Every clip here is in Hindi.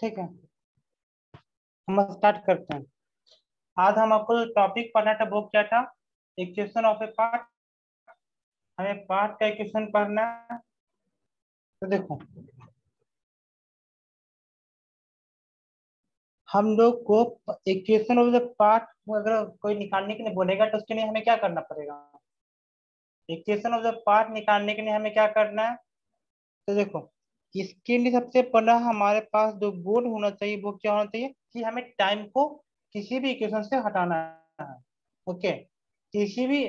ठीक है, हम स्टार्ट करते हैं। आज हम आपको टॉपिक पढ़ना था, वो क्या था? Equation of A part. हमें पार्ट का इक्वेशन पढ़ना है। तो देखो, हम लोग को इक्वेशन ऑफ द पार्ट अगर कोई निकालने के लिए बोलेगा तो उसके लिए हमें क्या करना पड़ेगा? इक्वेशन ऑफ द पार्ट निकालने के लिए हमें क्या करना है? तो देखो, इसके लिए सबसे पहला हमारे पास जो गोल होना चाहिए वो क्या होना चाहिए कि हमें टाइम को किसी भी इक्वेशन से हटाना है। ओके, किसी भी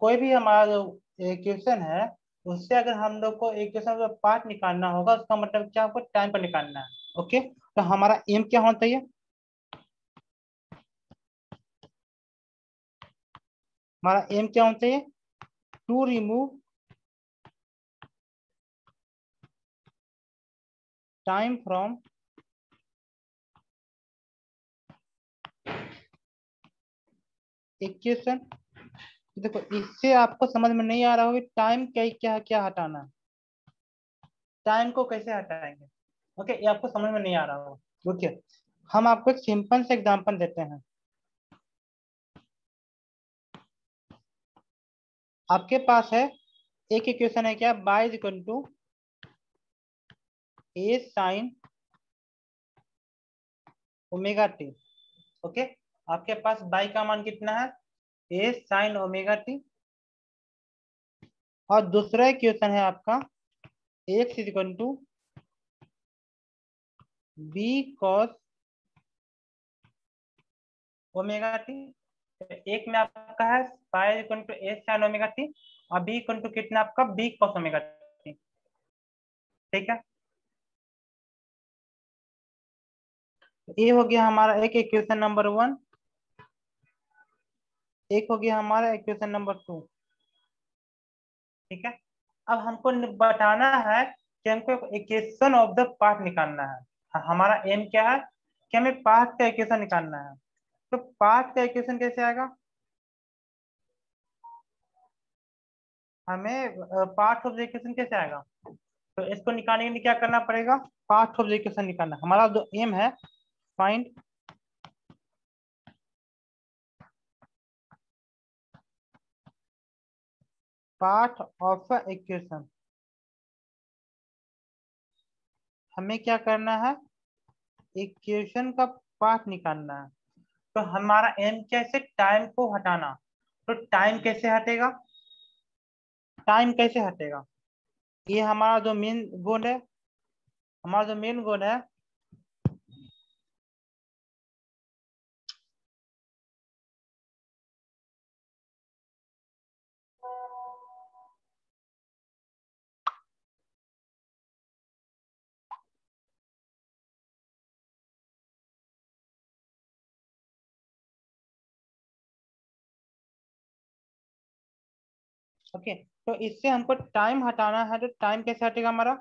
कोई भी हमारा जो इक्वेशन है उससे अगर हम लोग को इक्वेशन का पार्ट निकालना होगा, उसका मतलब क्या, हमको टाइम पर निकालना है। ओके, तो हमारा एम क्या होना चाहिए? हमारा एम क्या होना चाहिए? To remove time from equation. देखो, इससे आपको समझ में नहीं आ रहा होगा टाइम क्या क्या क्या हटाना है, टाइम को कैसे हटाएंगे। ओके, ये आपको समझ में नहीं आ रहा होगा। ओके, हम आपको एक सिंपल से एग्जांपल देते हैं। आपके पास है एक इक्वेशन है, क्या? Y is equal to a sine omega T. Okay, आपके पास बाई का मान कितना है? A sine omega t. और दूसरा इक्वेशन है आपका x is equal to b cos omega t. एक में आपका है y equal to a sine omega t, और बी इक्वल टू कितना आपका? B cos omega t. ठीक है, ये हो गया हमारा एक इक्वेशन नंबर वन। एक हो गया हमारा इक्वेशन नंबर टू। ठीक है, अब हमको बताना है कि हमको इक्वेशन ऑफ द पार्ट निकालना है। हमारा एम क्या है कि हमें पार्ट का इक्वेशन निकालना है। तो पार्ट का इक्वेशन कैसे आएगा? हमें पार्ट ऑफ द इक्वेशन कैसे आएगा? तो इसको निकालने के लिए क्या करना पड़ेगा? पार्ट ऑफ द इक्वेशन निकालना। हमारा जो एम है, find part of a equation. हमें क्या करना है? इक्वेशन का पार्ट निकालना है। तो हमारा एम कैसे? टाइम को हटाना। तो टाइम कैसे हटेगा? टाइम कैसे हटेगा? ये हमारा जो मेन गोल है, हमारा जो मेन गोल है, ओके, तो इससे हमको टाइम हटाना है। तो टाइम कैसे हटेगा हमारा?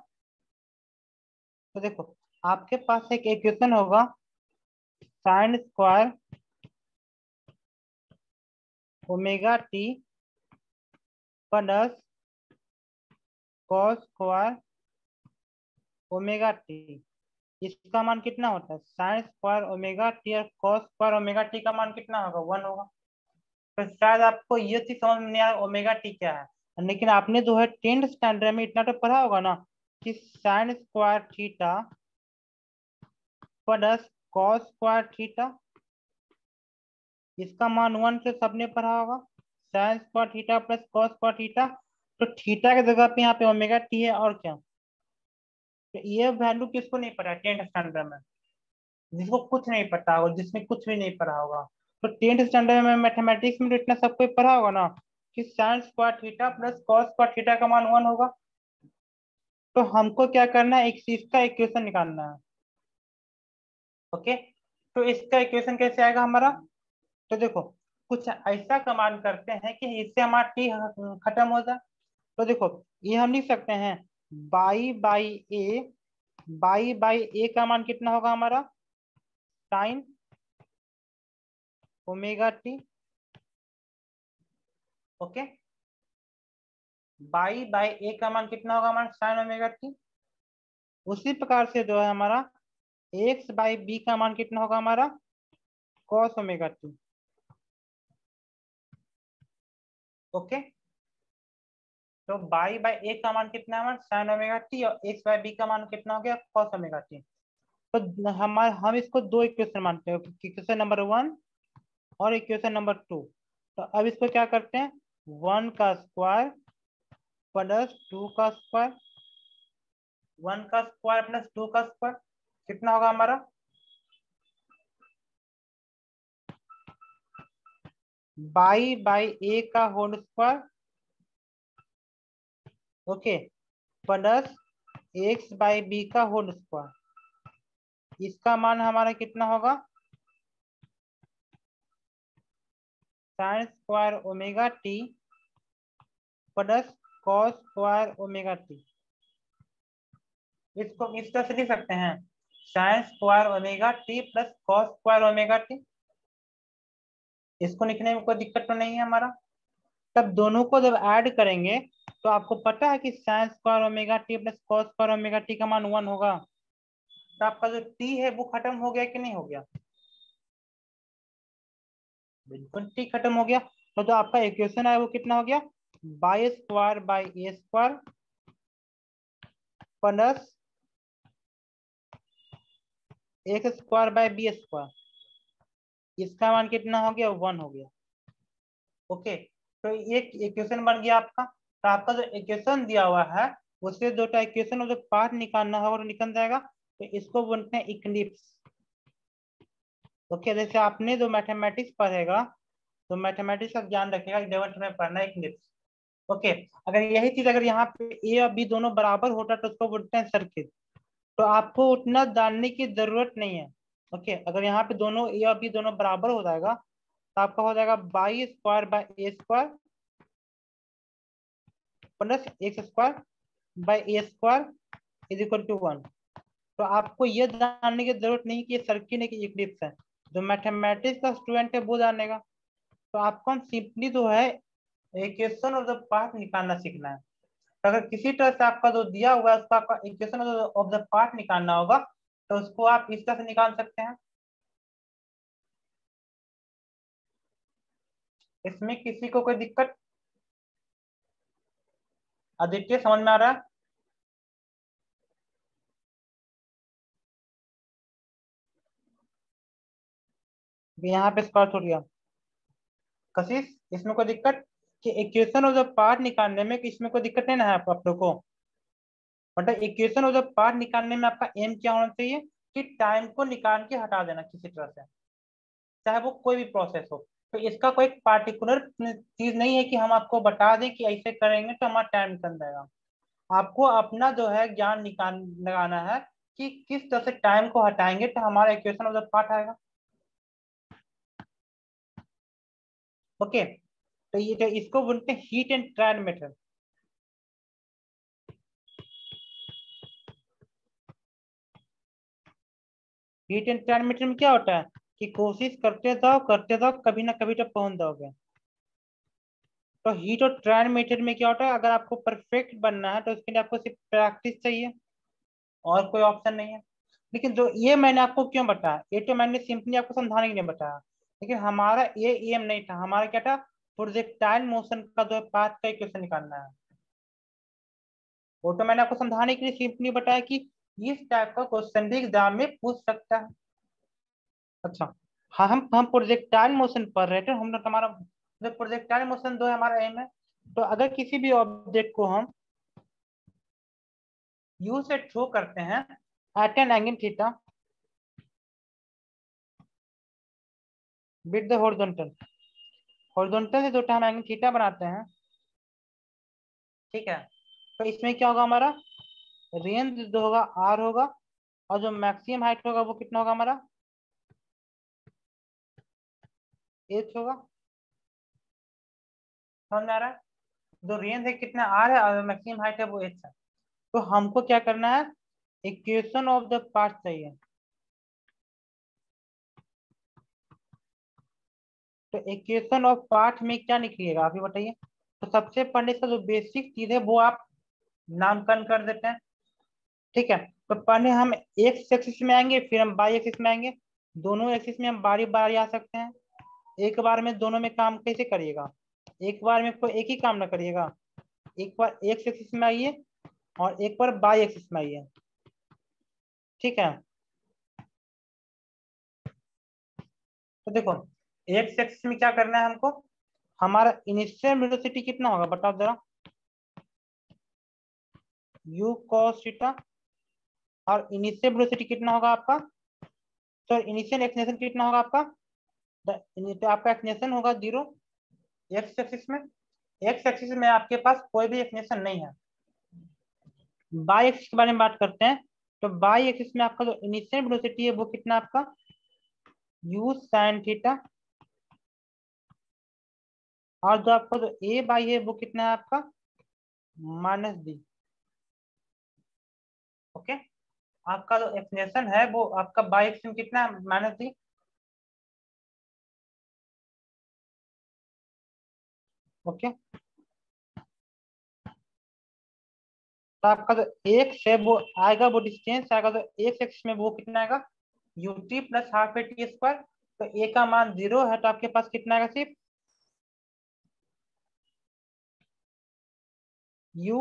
तो देखो, आपके पास एक इक्वेशन होगा sine square omega t plus cos square omega T. इसका मान कितना होता है? साइन स्क्वायर ओमेगा टी और कॉस स्क्वायर ओमेगा टी का मान कितना होगा? वन होगा। तो शायद आपको ये चीज समझ में नहीं आया ओमेगा टी क्या है, लेकिन आपने जो है 10th स्टैंडर्ड में इतना तो पढ़ा होगा ना कि sine square theta plus cos square theta, इसका मान वन से सबने पढ़ा होगा। Sine square theta plus cos square theta. तो थीटा की जगह पे यहाँ पे ओमेगा टी है, और क्या? तो ये वैल्यू किसको नहीं पता 10th स्टैंडर्ड में? जिसको कुछ नहीं पता होगा, जिसने कुछ भी नहीं पढ़ा होगा। तो 10th स्टैंडर्ड में मैथमेटिक्स में तो इतना सब कोई पढ़ा होगा ना कि sine square theta plus cos square theta का मान वन होगा। तो हमको क्या करना है? एक इसका इक्वेशन निकालना है। ओके, तो इसका इक्वेशन कैसे आएगा हमारा? तो देखो, कुछ ऐसा कमांड करते हैं कि इससे हमारा टी खत्म हो जाए। तो देखो, ये हम लिख सकते हैं by by A. By by ए का मान कितना होगा हमारा? Sine omega T. Okay, by by ए का मान कितना होगा हमारा? Sine omega T. उसी प्रकार से जो है हमारा एक्स बाई बी का मान कितना होगा हमारा कॉस ओमेगा टी। ओके, तो बाई बाई ए का मान कितना है हमारा साइन ओमेगा टी, और एक्स बाई बी का मान कितना हो गया कॉस ओमेगा टी। तो हमारे हम इसको दो इक्वेशन मानते हैं, इक्वेशन नंबर 1 और इक्वेशन नंबर 2। तो अब इसको क्या करते हैं, 1 का स्क्वायर प्लस 2 का स्क्वायर, 1 का स्क्वायर प्लस 2 का स्क्वायर कितना होगा हमारा बाई बाई ए का whole square, okay, plus x by b का होल स्क्वायर। इसका मान हमारा कितना होगा sine square omega t plus cos square omega t. इसको इस तरह से लिख सकते हैं sine square omega t plus cos square omega t. इसको लिखने में कोई दिक्कत तो नहीं है हमारा। तब दोनों को जब ऐड करेंगे तो आपको पता है कि sign square omega t plus cos square omega T का मान 1 होगा। तो आपका जो टी है वो खत्म हो गया कि नहीं हो गया, बिल्कुल टी खत्म हो गया। तो आपका इक्वेशन है वो कितना हो गया y square by a square plus x square by b square, इसका मान कितना हो गया 1 हो गया। ओके, तो एक इक्वेशन बन गया आपका। तो आपका जो इक्वेशन दिया हुआ है उससे दो इक्वेशन और जो पार्ट निकालना होगा वो निकल जाएगा। तो इसको बोलते हैं इक्लिप्स। ओके, जैसे आपने जो मैथमेटिक्स पढ़ेगा तो मैथमेटिक्स का ज्ञान रखेगा 11th में पढ़ना है इक्लिप्स। ओके, अगर यही चीज अगर यहाँ पे ए और बी दोनों बराबर होता तो उसको बोलते हैं सर्किल। तो आपको उतना जानने की जरूरत नहीं है। ओके, अगर यहाँ पे दोनों ए और बी दोनों बराबर हो जाएगा तो आपका हो जाएगा y square by a square plus x square by a square is equal to 1। तो आपको ये जानने की जरूरत नहीं कि ये सर्किल है कि इक्लिप्स है। जो मैथमेटिक्स का स्टूडेंट है वो जानेगा। तो आपको हम सिंपली जो है इक्वेशन और द पार्ट निकालना सीखना है। तो अगर किसी तरह से आपका जो दिया हुआ है उसका आपका इक्वेशन ऑफ द पार्ट निकालना होगा तो उसको आप इस तरह से निकाल सकते हैं। इसमें किसी को कोई दिक्कत, आदित्य समझ में आ रहा है? यहाँ पे स्क्वायर छोड़ दिया कशिश, इसमें कोई दिक्कत कि इक्वेशन ऑफ द पार्ट निकालने में कि इसमें कोई दिक्कत नहीं ना है आप लोग को? मतलब इक्वेशन ऑफ द पार्ट निकालने में आपका एम क्या होना चाहिए कि टाइम को निकाल के हटा देना किसी तरह से, चाहे वो कोई भी प्रोसेस हो। तो इसका कोई पार्टिकुलर चीज नहीं है कि हम आपको बता दें कि ऐसे करेंगे तो हमारा टाइम निकल जाएगा। आपको अपना जो है ज्ञान निकाल लगाना है कि किस तरह से टाइम को हटाएंगे तो हमारा इक्वेशन ऑफ द पार्ट आएगा। ओके, तो ये तो इसको बोलते हैं heat and trial method. Heat and trial method में क्या होता है कि कोशिश करते जाओ कभी ना कभी तो पहुंच जाओगे। तो हीट और ट्रायल मेथड में क्या होता है, अगर आपको परफेक्ट बनना है तो उसके लिए आपको सिर्फ प्रैक्टिस चाहिए और कोई ऑप्शन नहीं है। लेकिन जो ये मैंने आपको क्यों बताया, ये तो मैंने सिंपली आपको समझाने के लिए बताया। लेकिन हमारा ये एम नहीं था, हमारा क्या था प्रोजेक्टाइल मोशन का जो पाथ का इक्वेशन निकालना है। वो तो मैंने आपको समझाने के लिए सिंपली बताया कि इस टाइप का क्वेश्चन भी एग्जाम में पूछ सकता है। अच्छा, हाँ, हम प्रोजेक्टाइल मोशन पढ़ रहे थे, हम लोग हमारा जो प्रोजेक्टाइल मोशन जो है हमारा एम है। तो अगर किसी भी ऑब्जेक्ट को हम यू से थ्रो करते हैं at an angle theta with the horizontal, horizontal से जो हम एंगल थीटा बनाते हैं, ठीक है। तो इसमें क्या होगा हमारा रेंज जो होगा आर होगा, और जो मैक्सिमम हाइट होगा वो कितना होगा हमारा एच होगा। समझ में आ रहा है? जो रेंज है कितना आर है और मैक्सिमम हाइट है वो एच है। तो हमको क्या करना है इक्वेशन ऑफ द पार्ट चाहिए। तो इक्वेशन ऑफ पार्ट में क्या निकलेगा आप ही बताइए। तो सबसे पहले इसका जो बेसिक चीज है वो आप नामकरण कर देते हैं। ठीक है, तो पहले हम एक्स एक्सिस में आएंगे, फिर हम वाई एक्सिस में आएंगे। दोनों एक्सिस में हम बारी बारी आ सकते हैं। एक बार में दोनों में काम कैसे करिएगा, एक बार में कोई एक ही काम ना करिएगा। एक बार एक्स एक्सिस में आइए और एक बार वाई एक्सिस में आइए। ठीक है, तो देखो एक्स एक्सिस में क्या करना है हमको, हमारा इनिशियल वेलोसिटी कितना होगा बताओ जरा, u cos थीटा। और इनिशियल वेलोसिटी कितना होगा आपका, तो इनिशियल एक्सलेशन कितना होगा आपका, तो आपका एक्सलेशन होगा 0 एक्स एक्सिस में। एक्स एक्सिस में आपके पास कोई भी एक्सलेशन नहीं है। बाई एक्सिस के बारे में बात करते हैं, तो बाई एक्सिस में आपका जो इनिशियल वेलोसिटी है वो कितना आपका u sin थीटा, और जो आपका जो ए बाई है वो कितना है आपका -d। ओके, आपका जो एक्सलेशन है वो आपका बाई एक्सिस में कितना है -d। ओके, तो आपका जो एक्स है वो आएगा, वो डिस्टेंस आएगा, तो एक्स एक्सिस में वो कितना आएगा ut plus half A T square. तो ए का मान 0 है, तो आपके पास कितना आएगा सिर्फ u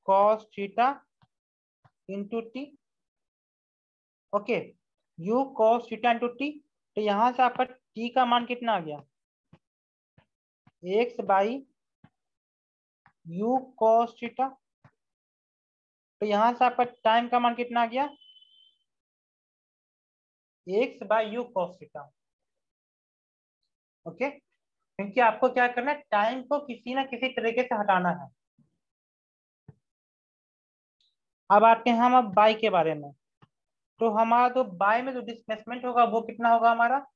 cos theta into T. Okay, u cos theta into T. तो यहाँ से आपका t का मान कितना आ गया, X by u cos theta. तो यहाँ से आपका टाइम का मान कितना आ गया, X by U cos theta. Okay, क्योंकि आपको क्या करना है, टाइम को किसी ना किसी तरीके से हटाना है। अब आते हैं हम अब बाई के बारे में। तो हमारा तो बाई में जो डिस्प्लेसमेंट होगा वो कितना होगा हमारा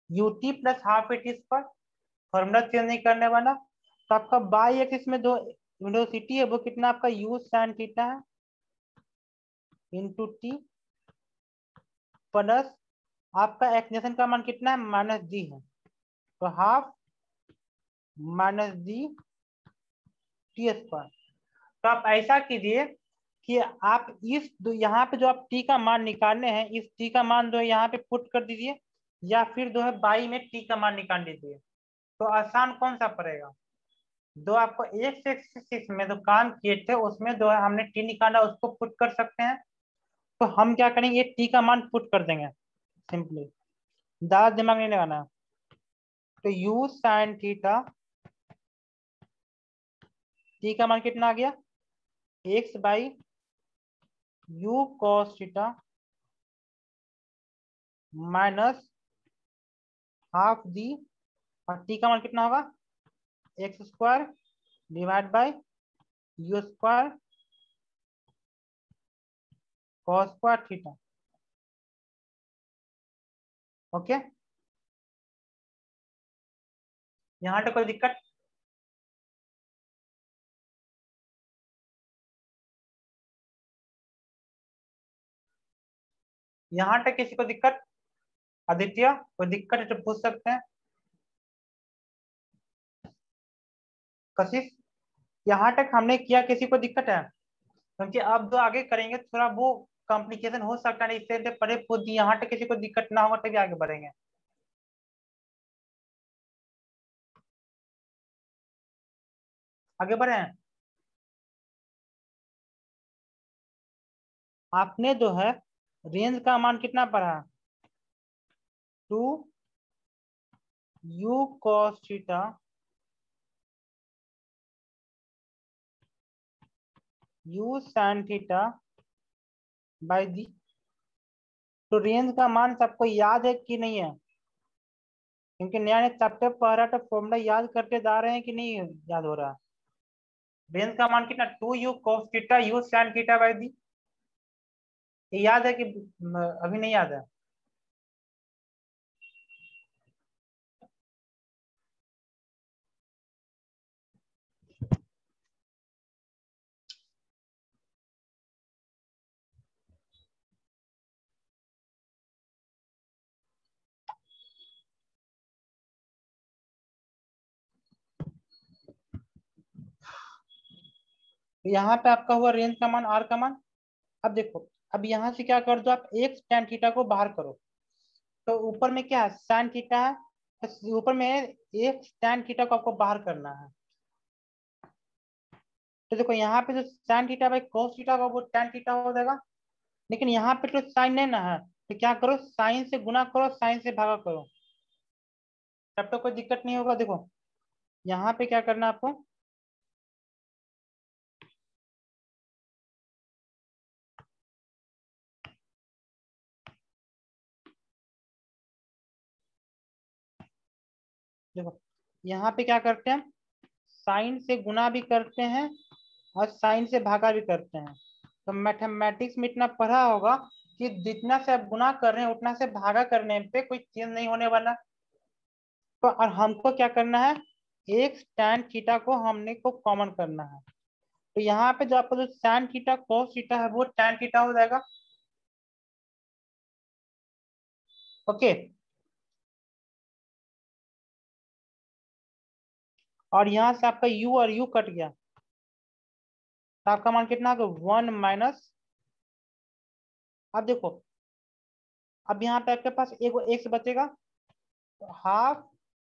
ut plus half A T square, formula change नहीं करने वाला। तो आपका बाई एक्सिस में जो वेलोसिटी है वो कितना आपका u sin थीटा है इंटू टी, प्लस आपका एक्सलेशन का मान कितना है -d है, तो हाफ -d टी स्क्वायर। तो आप ऐसा कीजिए कि आप इस यहाँ पे जो आप टी का मान निकालने हैं, इस टी का मान जो है यहाँ पे पुट कर दीजिए, या फिर जो है बाई में टी का मान निकाल दीजिए। तो आसान कौन सा पड़ेगा, जो आपको एक एक्सिस में जो काम किए थे उसमें जो है हमने टी निकाला उसको पुट कर सकते हैं। तो हम क्या करेंगे, ये टी का मान पुट कर देंगे सिंपली, ज्यादा दिमाग नहीं लगाना। तो u sin थीटा, टी का मान कितना आ गया X by U cos theta minus half दी, और टी का मान कितना होगा X square divide by U square cos square theta. Okay, यहाँ पे कोई दिक्कत, यहाँ तक किसी को दिक्कत, आदित्य कोई दिक्कत है तो पूछ सकते हैं। कशिश, यहाँ तक हमने किया, किसी को दिक्कत है, क्योंकि अब जो आगे करेंगे थोड़ा वो कॉम्प्लिकेशन हो सकता है, इससे परे खुद यहाँ तक किसी को दिक्कत ना होगा तभी आगे बढ़ेंगे। आगे बढ़े हैं, आपने जो है रेंज का मान कितना पढ़ा, 2 u cos theta u sin theta by the. तो रेंज का मान सबको याद है कि नहीं है, क्योंकि नया नया चैप्टर पढ़ रहा है तो फॉर्मूला याद करते जा रहे हैं कि नहीं याद हो रहा है। रेंज का मान कितना 2u cos theta u sin theta by the, ये याद है कि अभी नहीं याद है। तो यहाँ पे आपका हुआ रेंज का मान आर का मान। अब देखो, अब यहाँ से क्या कर दो आप, एक tan थीटा को बाहर करो। तो ऊपर में क्या है, sin थीटा है, तो ऊपर में एक tan थीटा को आपको बाहर करना है। तो देखो यहाँ पे जो sin theta by cos theta का वो tan थीटा हो जाएगा, लेकिन यहाँ पे तो साइन नहीं ना है, तो क्या करो, साइन से गुना करो, साइन से भागा करो, तब तो कोई दिक्कत नहीं होगा। देखो यहाँ पे क्या करना है आपको, देखो यहाँ पे क्या करते हैं, साइन से गुना भी करते हैं और साइन से भागा भी करते हैं। तो मैथमेटिक्स में इतना पढ़ा होगा कि जितना से आप गुना कर रहे हैं उतना से भागा करने पे कोई चेंज नहीं होने वाला। तो और हमको क्या करना है, एक tan थीटा को हमने को कॉमन करना है। तो यहाँ पे जो आपका जो tan थीटा cos थीटा है वो tan थीटा हो जाएगा। ओके, और यहाँ से आपका u और u कट गया, तो आपका मान कितना होगा, 1 - अब देखो, अब यहाँ पे आपके पास एक एक्स बचेगा, तो हाफ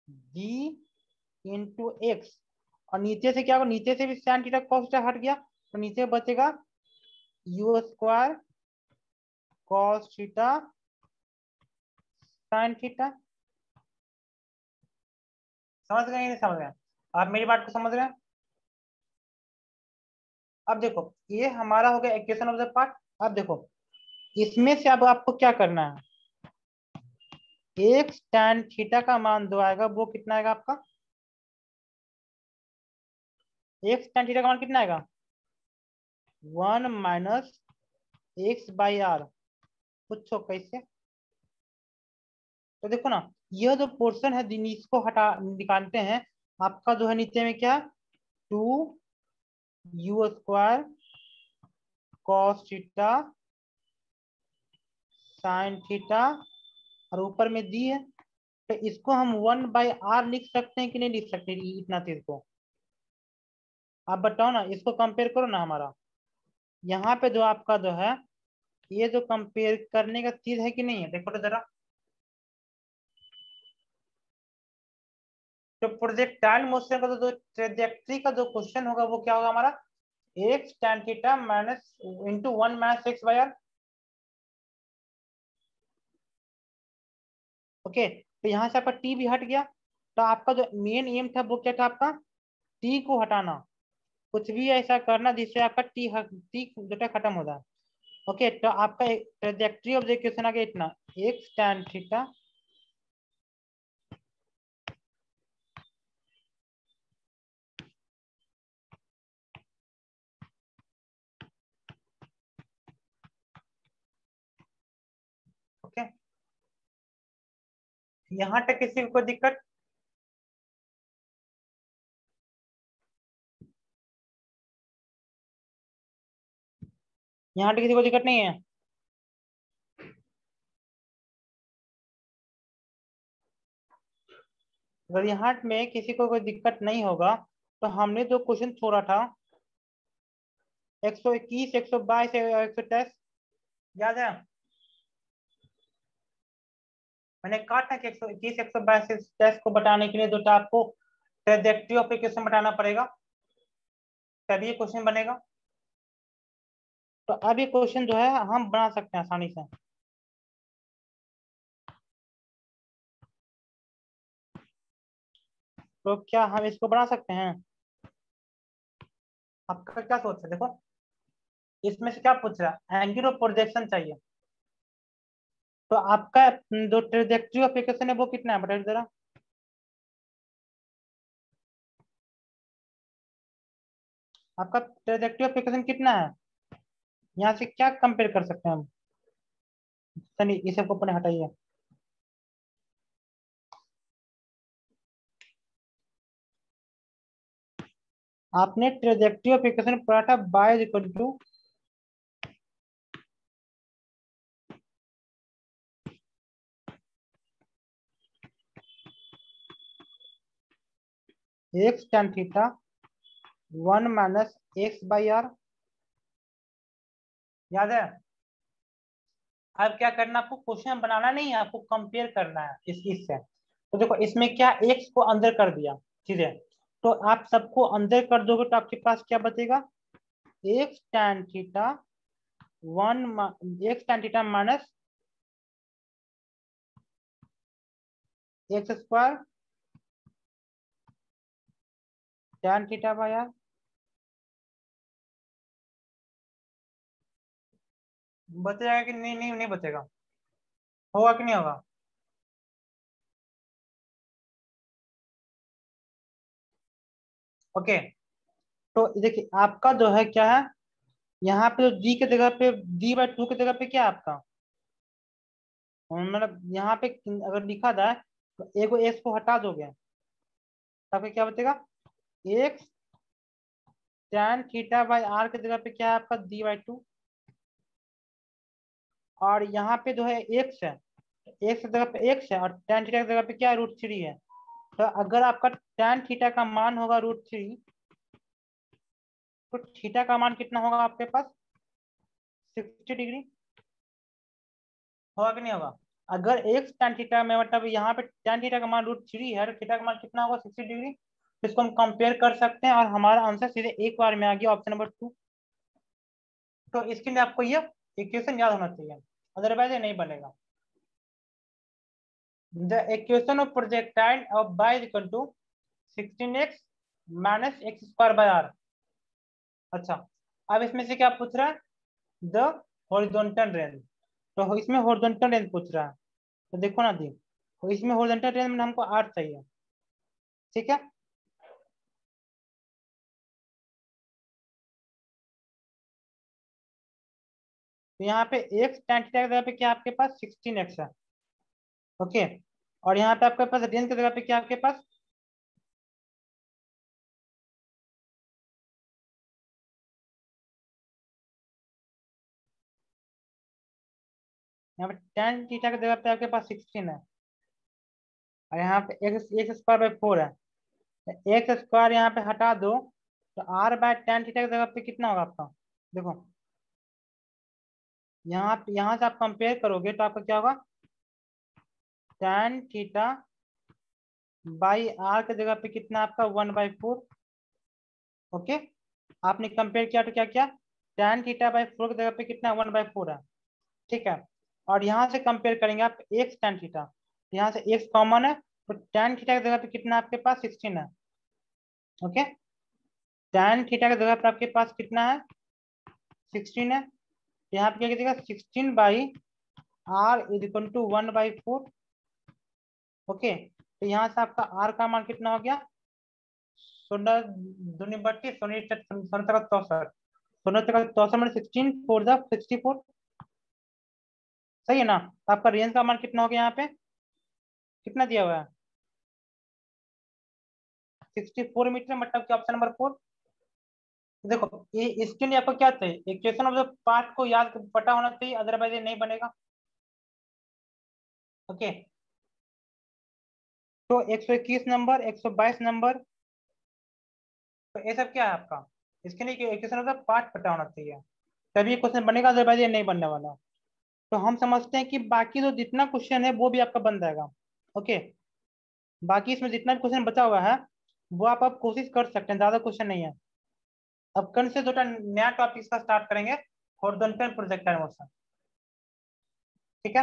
जी इंटू एक्स, और नीचे से क्या होगा, नीचे से भी tan थीटा cos थीटा हट गया, तो नीचे बचेगा u square cos theta sin theta. समझ गए या नहीं समझ गए, आप मेरी बात को समझ रहे हैं। अब देखो ये हमारा हो गया इक्वेशन ऑफ द पार्ट। अब देखो इसमें से अब आपको क्या करना है, एक tan थीटा का मान जो आएगा वो कितना आएगा आपका, एक tan थीटा का मान कितना आएगा, 1 - x/r। पूछो कैसे, तो देखो ना, यह जो पोर्शन है जिन इसको हटा निकालते हैं, आपका जो है नीचे में क्या, 2u² cos theta sin theta, और ऊपर में दी है, तो इसको हम 1/r लिख सकते हैं कि नहीं लिख सकते इतना चीज को, आप बताओ ना, इसको कंपेयर करो ना हमारा, यहाँ पे जो आपका जो है ये जो कंपेयर करने का चीज है कि नहीं है, देखो तो जरा। तो प्रोजेक्टाइल मोशन का जो ट्रेजेक्ट्री का जो क्वेश्चन होगा वो क्या होगा हमारा, x tan theta minus into 1 - x/r। Okay, तो यहाँ से आपका टी भी हट गया, तो आपका जो मेन एम था वो क्या था आपका, टी को हटाना, कुछ भी ऐसा करना जिससे आपका टी जो है खत्म हो जाए। ओके, तो आपका ट्रेजेक्ट्री ऑफ द इक्वेशन आ गया इतना, एक्स tan थीटा ओके, यहाँ तक किसी को दिक्कत, यहाँ तक किसी को दिक्कत नहीं है। अगर यहाँ में किसी को कोई दिक्कत नहीं होगा, तो हमने जो क्वेश्चन छोड़ा था 121 122 123, याद है, मैंने कहा था कि 121 122 टेस्ट को बताने के लिए जो था आपको ट्रेजेक्ट्री ऑफ इक्वेशन बताना पड़ेगा, तभी ये क्वेश्चन बनेगा। तो अब ये क्वेश्चन जो है हम बना सकते हैं आसानी से। तो क्या हम इसको बना सकते हैं, आपका क्या सोच है, देखो इसमें से क्या पूछ रहा है, एंगल ऑफ प्रोजेक्शन चाहिए। तो आपका जो ट्रेजेक्ट्री ऑफ इक्वेशन है वो कितना है, बताइए जरा। आपका ट्रेजेक्ट्री ऑफ इक्वेशन कितना है, यहाँ से क्या कंपेयर कर सकते हैं हम, चलिए इसे को अपने हटाइए। आपने ट्रेजेक्ट्री ऑफ इक्वेशन पढ़ा था y equal to x tan theta 1 minus x by R, याद है। अब क्या करना आपको, क्वेश्चन बनाना नहीं है, आपको कंपेयर करना है इससे। तो देखो इसमें क्या, एक्स को अंदर कर दिया, ठीक है। तो आप सबको अंदर कर दोगे तो आपके पास क्या बचेगा, x tan theta 1 x tan theta minus x square tan theta by R. बचेगा कि नहीं, नहीं बचेगा, होगा कि नहीं होगा। ओके, तो देखिए आपका जो है क्या है, यहाँ पे जो जी के जगह पे, d/2 की जगह पे क्या है आपका, मतलब यहाँ पे अगर लिखा जाए तो एगो एक्स को हटा दोगे तो आपका क्या बचेगा, x tan theta by R की जगह पे क्या है आपका d/2। और यहाँ पे जो है एक्स है, एक्स की जगह पे एक्स है, और tan थीटा की जगह पे क्या है, √3 है। तो अगर आपका tan थीटा का मान होगा √3, तो थीटा का मान कितना होगा आपके पास, 60 डिग्री, होगा कि नहीं होगा। अगर एक्स tan थीटा में, मतलब यहाँ पे tan थीटा का मान √3 है, तो थीटा का मान कितना होगा, 60 डिग्री। तो इसको हम कंपेयर कर सकते हैं और हमारा आंसर सीधे एक बार में आ गया, ऑप्शन नंबर 2। तो इसके लिए आपको ये इक्वेशन याद होना चाहिए, अदरवाइज ये नहीं बनेगा। The equation of projectile of y is equal to 16x minus x square by R. अच्छा, अब इसमें से क्या पूछ रहा है, द हॉरिजॉन्टल रेंज। तो इसमें हॉरिजॉन्टल रेंज पूछ रहा है, तो देखो ना दी, तो इसमें हॉरिजॉन्टल रेंज में हमको 8 चाहिए, ठीक है। तो यहाँ पे एक्स tan थीटा की जगह पे क्या आपके पास 16x है, ओके। और यहाँ पे आपके पास रेंज की जगह पे क्या आपके पास, यहाँ पे tan थीटा की जगह पे आपके पास 16 है, और यहाँ पे एक्स एक्स स्क्वायर बाई 4 है। एक्स स्क्वायर यहाँ पे हटा दो, तो आर बाय tan थीटा की जगह पे कितना होगा आपका, देखो यहाँ से आप कंपेयर करोगे तो आपका क्या होगा, tan थीटा बाई आर की जगह पे कितना आपका 1/4, ओके। आपने कंपेयर किया तो क्या क्या, tan थीटा बाई 4 की जगह पे कितना 1/4 है, ठीक है। और यहाँ से कंपेयर करेंगे आप एक्स tan थीटा, यहाँ से एक्स कॉमन है, तो tan थीटा की जगह पे कितना आपके पास 16 है, ओके। tan थीटा की जगह पे आपके पास कितना है, 16 है। यहाँ पे क्या कीजिएगा, 16/r = 1/4, ओके। तो यहाँ से आपका r का मान कितना हो गया, 16×2 = 32, 16×64, 16×64 सही है ना। तो आपका रेंज का मान कितना हो गया, यहाँ पे कितना दिया हुआ है, 64 मीटर, मतलब कि ऑप्शन नंबर 4। देखो ये इसके लिए आपको क्या चाहिए, इक्वेशन ऑफ द पार्ट को याद पता होना चाहिए, अदरवाइज ये नहीं बनेगा, ओके। तो 121 नंबर, 122 नंबर, तो ये सब क्या है आपका, इसके लिए इक्वेशन ऑफ द पार्ट पता होना चाहिए, तभी क्वेश्चन बनेगा, अदरवाइज ये नहीं बनने वाला। तो हम समझते हैं कि बाकी जो जितना क्वेश्चन है वो भी आपका बन जाएगा, ओके। बाकी इसमें जितना भी क्वेश्चन बचा हुआ है वो आप कोशिश कर सकते हैं, ज्यादा क्वेश्चन नहीं है। अब कल से थोड़ा नया टॉपिक का स्टार्ट करेंगे, हॉरिजॉन्टल प्रोजेक्टाइल मोशन, ठीक है।